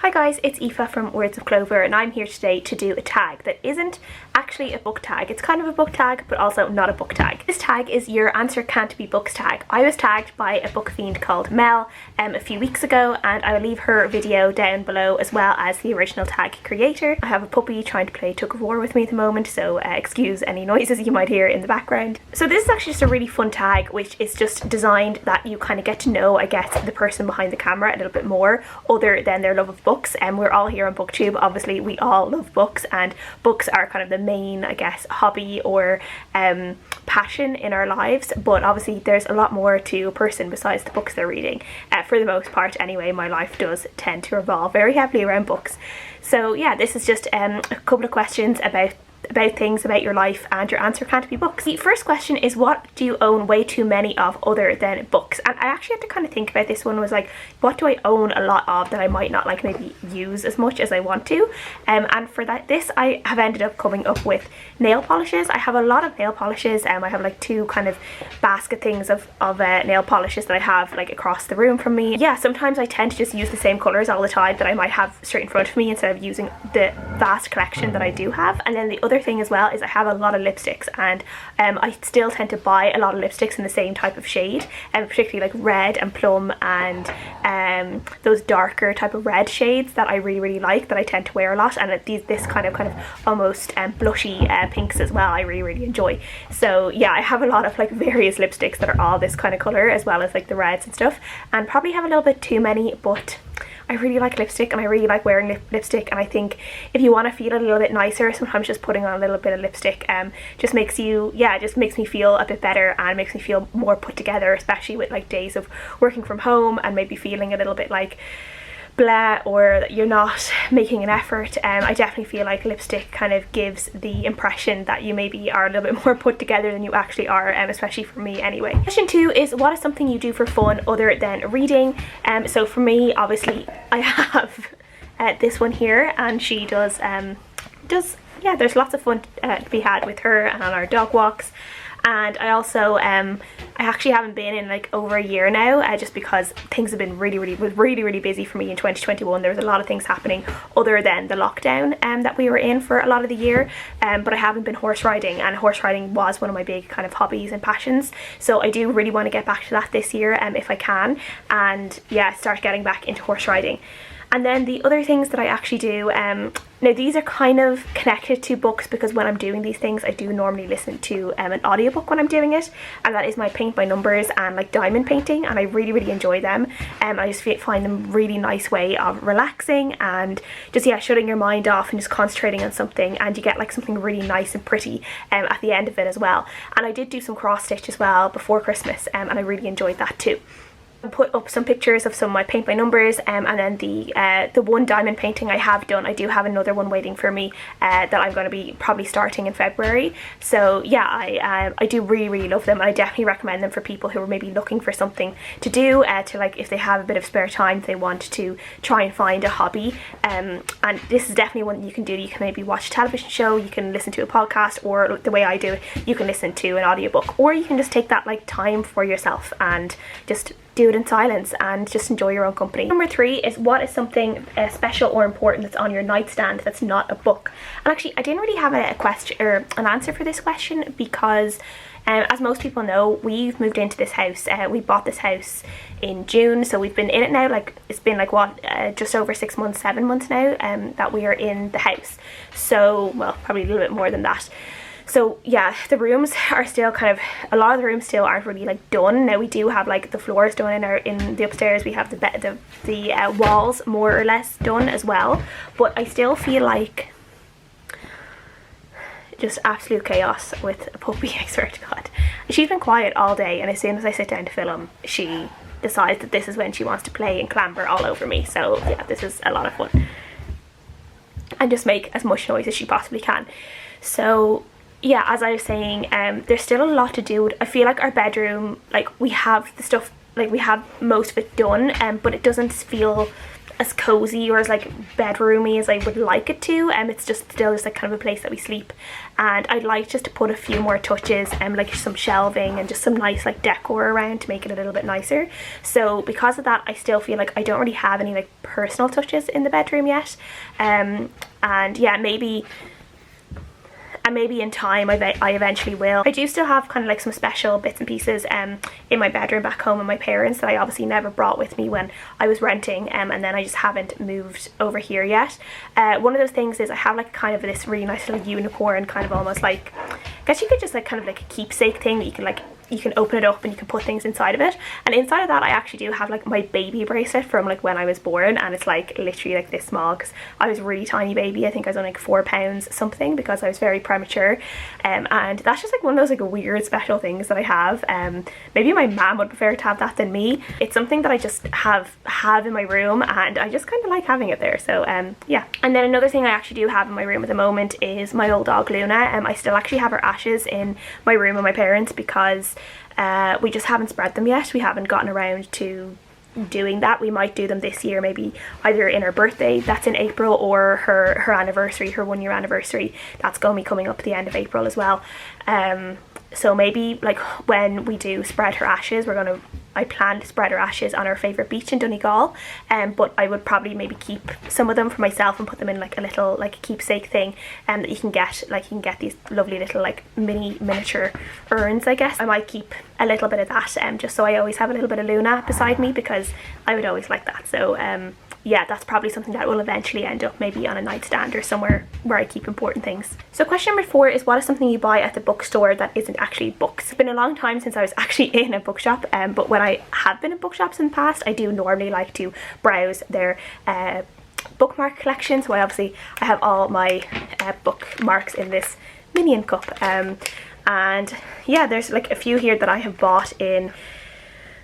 Hi guys, it's Aoife from Words of Clover, and I'm here today to do a tag that isn't actually a book tag. It's kind of a book tag, but also not a book tag. This tag is your answer can't be books tag. I was tagged by a book fiend called Mel a few weeks ago, and I will leave her video down below as well as the original tag creator. I have a puppy trying to play tug of war with me at the moment, so excuse any noises you might hear in the background. So this is actually just a really fun tag, which is just designed that you kind of get to know, I guess, the person behind the camera a little bit more, other than their love of books. And we're all here on BookTube, obviously we all love books, and books are kind of the main, I guess, hobby or passion in our lives, but obviously there's a lot more to a person besides the books they're reading. For the most part anyway, my life does tend to revolve very heavily around books. So yeah, this is just a couple of questions about things about your life, and your answer can't be books. The first question is, what do you own way too many of other than books? And I actually had to kind of think about this one. Was like, what do I own a lot of that I might not like maybe use as much as I want to? And for this I have ended up coming up with nail polishes. I have a lot of nail polishes, and I have like two kind of basket things of nail polishes that I have like across the room from me. Yeah, sometimes I tend to just use the same colours all the time that I might have straight in front of me, instead of using the vast collection that I do have. And then the other thing as well is I have a lot of lipsticks, and I still tend to buy a lot of lipsticks in the same type of shade, and particularly like red and plum and those darker type of red shades that I really like, that I tend to wear a lot. And this kind of almost blushy pinks as well I really enjoy. So yeah, I have a lot of like various lipsticks that are all this kind of colour, as well as like the reds and stuff, and probably have a little bit too many, but I really like lipstick and I really like wearing lipstick. And I think if you want to feel a little bit nicer, sometimes just putting on a little bit of lipstick just makes you, yeah, it just makes me feel a bit better and makes me feel more put together, especially with like days of working from home and maybe feeling a little bit like blah, or that you're not making an effort. I definitely feel like lipstick kind of gives the impression that you maybe are a little bit more put together than you actually are, especially for me anyway. Question 2 is, what is something you do for fun other than reading? So for me, obviously I have this one here, and she does yeah, there's lots of fun to be had with her and on our dog walks. And I also I actually haven't been in like over a year now, just because things have been really busy for me in 2021. There was a lot of things happening other than the lockdown that we were in for a lot of the year, but I haven't been horse riding, and horse riding was one of my big kind of hobbies and passions. So I do really want to get back to that this year if I can, and yeah, start getting back into horse riding. And then the other things that I actually do, now these are kind of connected to books, because when I'm doing these things I do normally listen to an audiobook when I'm doing it, and that is my paint by numbers and like diamond painting, and I really enjoy them. I just find them really nice way of relaxing and just, yeah, shutting your mind off and just concentrating on something, and you get like something really nice and pretty at the end of it as well. And I did do some cross stitch as well before Christmas, and I really enjoyed that too. I put up some pictures of some of my paint by numbers, and then the one diamond painting I have done. I do have another one waiting for me that I'm going to be probably starting in February. So yeah, I do really love them, and I definitely recommend them for people who are maybe looking for something to do, to like if they have a bit of spare time, they want to try and find a hobby. And this is definitely one you can do. You can maybe watch a television show, you can listen to a podcast, or the way I do it, you can listen to an audiobook, or you can just take that like time for yourself and just do it in silence and just enjoy your own company. Number 3 is, what is something special or important that's on your nightstand that's not a book? And actually I didn't really have a question or an answer for this question, because as most people know, we've moved into this house. We bought this house in June, so we've been in it now, like it's been like what, just over 6 months, 7 months now that we are in the house. So well, probably a little bit more than that. So yeah, the rooms are still kind of, a lot of the rooms still aren't really like done. Now we do have like the floors done in the upstairs. We have the walls more or less done as well, but I still feel like just absolute chaos with a puppy. I swear to God, she's been quiet all day, and as soon as I sit down to film, she decides that this is when she wants to play and clamber all over me. So yeah, this is a lot of fun, and just make as much noise as she possibly can. So yeah, as I was saying, there's still a lot to do. I feel like our bedroom, like we have the stuff, like we have most of it done, but it doesn't feel as cozy or as like bedroomy as I would like it to. It's just still just like kind of a place that we sleep, and I'd like just to put a few more touches like some shelving and just some nice like decor around to make it a little bit nicer. So because of that, I still feel like I don't really have any like personal touches in the bedroom yet, and yeah, maybe in time I eventually will. I do still have kind of like some special bits and pieces in my bedroom back home with my parents that I obviously never brought with me when I was renting, and then I just haven't moved over here yet. One of those things is I have like kind of this really nice little unicorn, kind of almost like, I guess you could just like kind of like a keepsake thing that you can open it up and you can put things inside of it, and inside of that I actually do have like my baby bracelet from like when I was born, and it's like literally like this small because I was a really tiny baby. I think I was only like 4 pounds something because I was very premature, and that's just like one of those like weird special things that I have. Maybe my mom would prefer to have that than me. It's something that I just have in my room, and I just kind of like having it there. So yeah. And then another thing I actually do have in my room at the moment is my old dog Luna. I still actually have her ashes in my room with my parents because we just haven't spread them yet. We haven't gotten around to doing that. We might do them this year, maybe either in her birthday, that's in April, or her anniversary, her 1 year anniversary, that's going to be coming up at the end of April as well. So maybe like when we do spread her ashes, I plan to spread her ashes on our favourite beach in Donegal, but I would probably maybe keep some of them for myself and put them in like a little like keepsake thing that you can get. Like you can get these lovely little like miniature urns, I guess. I might keep a little bit of that just so I always have a little bit of Luna beside me, because I would always like that. So yeah, that's probably something that will eventually end up maybe on a nightstand or somewhere where I keep important things. So question number 4 is, what is something you buy at the bookstore that isn't actually books? It's been a long time since I was actually in a bookshop, but when I have been in bookshops in the past, I do normally like to browse their bookmark collection. So I have all my bookmarks in this minion cup, and yeah, there's like a few here that I have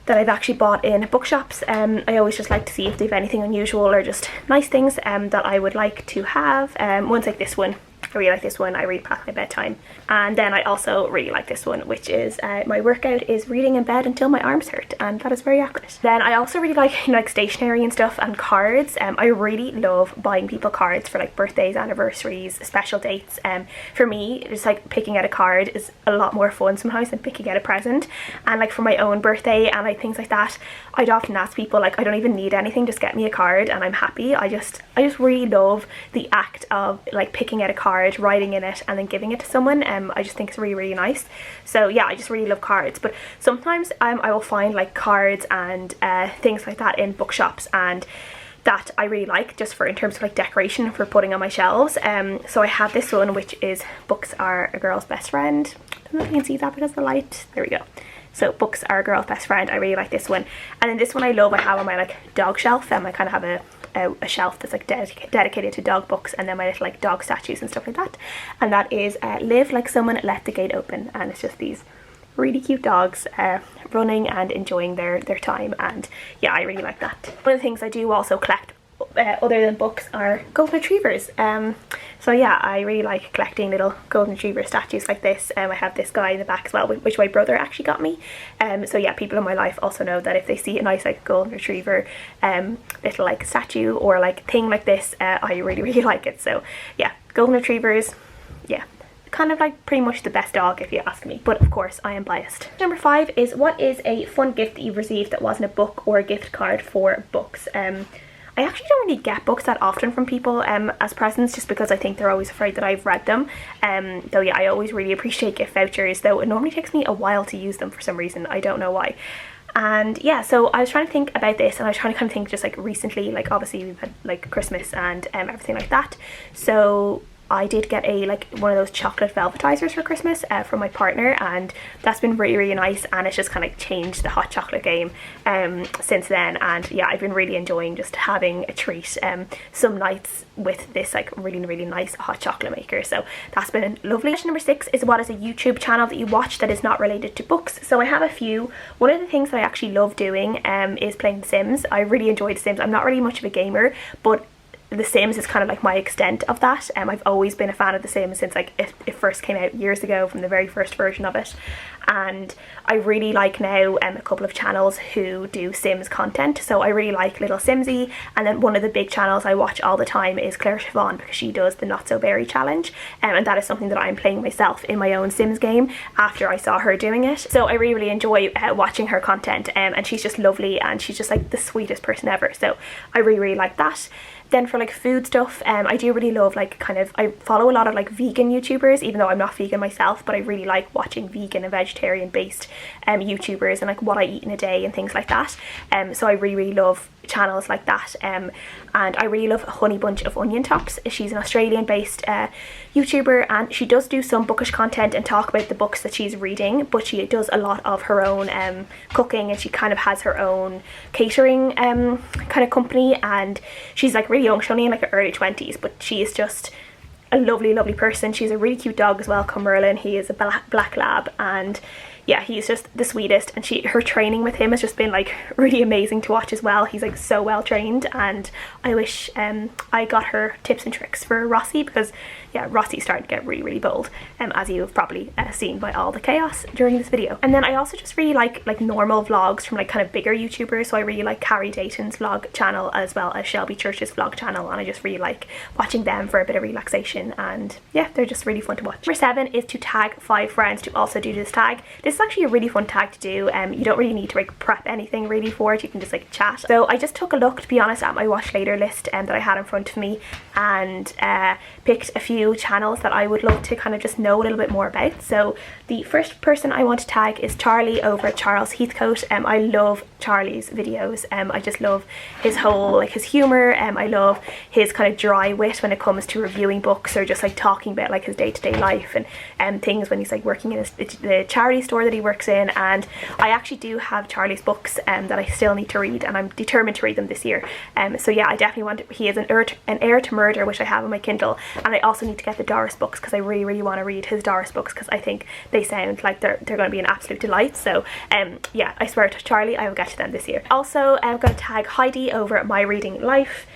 I've actually bought in bookshops. I always just like to see if they have anything unusual or just nice things that I would like to have. One's like this one. I really like this one. I read past my bedtime. And then I also really like this one, which is my workout is reading in bed until my arms hurt, and that is very accurate. Then I also really like stationery and stuff and cards. I really love buying people cards for like birthdays, anniversaries, special dates. For me, just like picking out a card is a lot more fun sometimes than picking out a present. And like for my own birthday and like things like that, I'd often ask people like, I don't even need anything, just get me a card and I'm happy. I just really love the act of like picking out a card, writing in it, and then giving it to someone. I just think it's really nice. So yeah, I just really love cards. But sometimes I will find like cards and things like that in bookshops, and that I really like just for in terms of like decoration for putting on my shelves. So I have this one, which is Books Are a Girl's Best Friend. I don't know if you can see that because of the light. There we go. So Books Are a Girl's Best Friend. I really like this one. And then this one I love. I have on my like dog shelf. I kind of have a shelf that's like dedicated to dog books, and then my little like dog statues and stuff like that. And that is Live Like Someone, Let the Gate Open. And it's just these really cute dogs running and enjoying their time, and yeah, I really like that. One of the things I do also collect other than books are golden retrievers. So yeah, I really like collecting little golden retriever statues like this. I have this guy in the back as well, which my brother actually got me. So yeah, people in my life also know that if they see a nice like golden retriever little like statue or like thing like this, I really like it. So yeah, golden retrievers, yeah, kind of like pretty much the best dog if you ask me, but of course I am biased. Number 5 is, what is a fun gift that you've received that wasn't a book or a gift card for books? I actually don't really get books that often from people as presents, just because I think they're always afraid that I've read them. Though yeah, I always really appreciate gift vouchers, though it normally takes me a while to use them for some reason. I don't know why. And yeah, so I was trying to think about this, and I was trying to kind of think just like recently, like obviously we've had like Christmas and everything like that. So I did get one of those chocolate velvetizers for Christmas from my partner, and that's been really nice, and it's just kind of changed the hot chocolate game since then. And yeah, I've been really enjoying just having a treat some nights with this like really nice hot chocolate maker. So that's been lovely. Question number 6 is, what is a YouTube channel that you watch that is not related to books? So I have a few. One of the things that I actually love doing is playing The Sims. I really enjoy The Sims. I'm not really much of a gamer, but The Sims is kind of like my extent of that. I've always been a fan of The Sims since like it first came out years ago, from the very first version of it. and I really like now a couple of channels who do Sims content. So I really like Little Simsy, and then one of the big channels I watch all the time is Claire Siobhan, because she does the Not So Berry challenge, and that is something that I'm playing myself in my own Sims game after I saw her doing it. So I really enjoy watching her content, and she's just lovely, and she's just like the sweetest person ever, so I really like that. Then for like food stuff, I do really love like I follow a lot of like vegan YouTubers, even though I'm not vegan myself, but I really like watching vegan and vegetarian based YouTubers and like what I eat in a day and things like that. So I really love channels like that, and I really love Honey Bunch of Onion Tops. She's an Australian based YouTuber, and she does do some bookish content and talk about the books that she's reading, but she does a lot of her own cooking, and she kind of has her own catering kind of company, and she's like really young. She's only in like her early 20s, but she is just a lovely person. She's a really cute dog as well, called Merlin. He is a black lab, and yeah, he's just the sweetest, and her training with him has just been like really amazing to watch as well. He's like so well trained, and I wish I got her tips and tricks for Rossi, because yeah, Rossi's starting to get really bold, as you've probably seen by all the chaos during this video. And then I also just really like normal vlogs from like kind of bigger YouTubers. So I really like Carrie Dayton's vlog channel as well as Shelby Church's vlog channel, and I just really like watching them for a bit of relaxation, and yeah, they're just really fun to watch. Number 7 is to tag 5 friends to also do this tag. This is actually a really fun tag to do. You don't really need to like prep anything really for it. You can just like chat. So I just took a look, to be honest, at my watch later list that I had in front of me, and picked a few channels that I would love to kind of just know a little bit more about. So the first person I want to tag is Charlie over at Charles Heathcote. I love Charlie's videos. I just love his whole like his humor. I love his kind of dry wit when it comes to reviewing books, or just like talking about like his day-to-day life and things when he's like working in the charity store that he works in. And I actually do have Charlie's books that I still need to read, and I'm determined to read them this year. So yeah, I definitely want he is an Heir to Murder, which I have on my Kindle, and I also need to get the Doris books, because I really want to read his Doris books, because I think they sound like they're going to be an absolute delight. So yeah, I swear to Charlie, I will get to them this year. Also, I'm going to tag Heidi over at My Reading Life,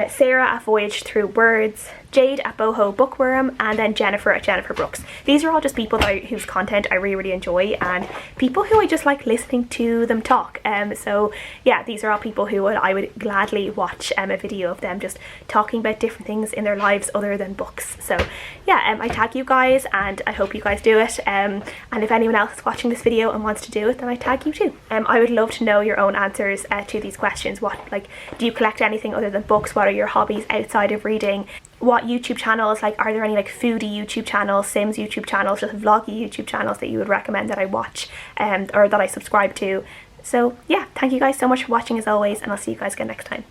Sarah at Voyage Through Words, Jade at Boho Bookworm, and then Jennifer at Jennifer Brooks. These are all just people whose content I really enjoy, and people who I just like listening to them talk. So yeah, these are all people who I would gladly watch a video of them just talking about different things in their lives other than books. So yeah, I tag you guys, and I hope you guys do it. And if anyone else is watching this video and wants to do it, then I tag you too. I would love to know your own answers to these questions. What, like, do you collect anything other than books? What are your hobbies outside of reading? What YouTube channels, like, are there any like foodie YouTube channels, Sims YouTube channels, just vloggy YouTube channels that you would recommend that I watch or that I subscribe to? So yeah, thank you guys so much for watching as always, and I'll see you guys again next time.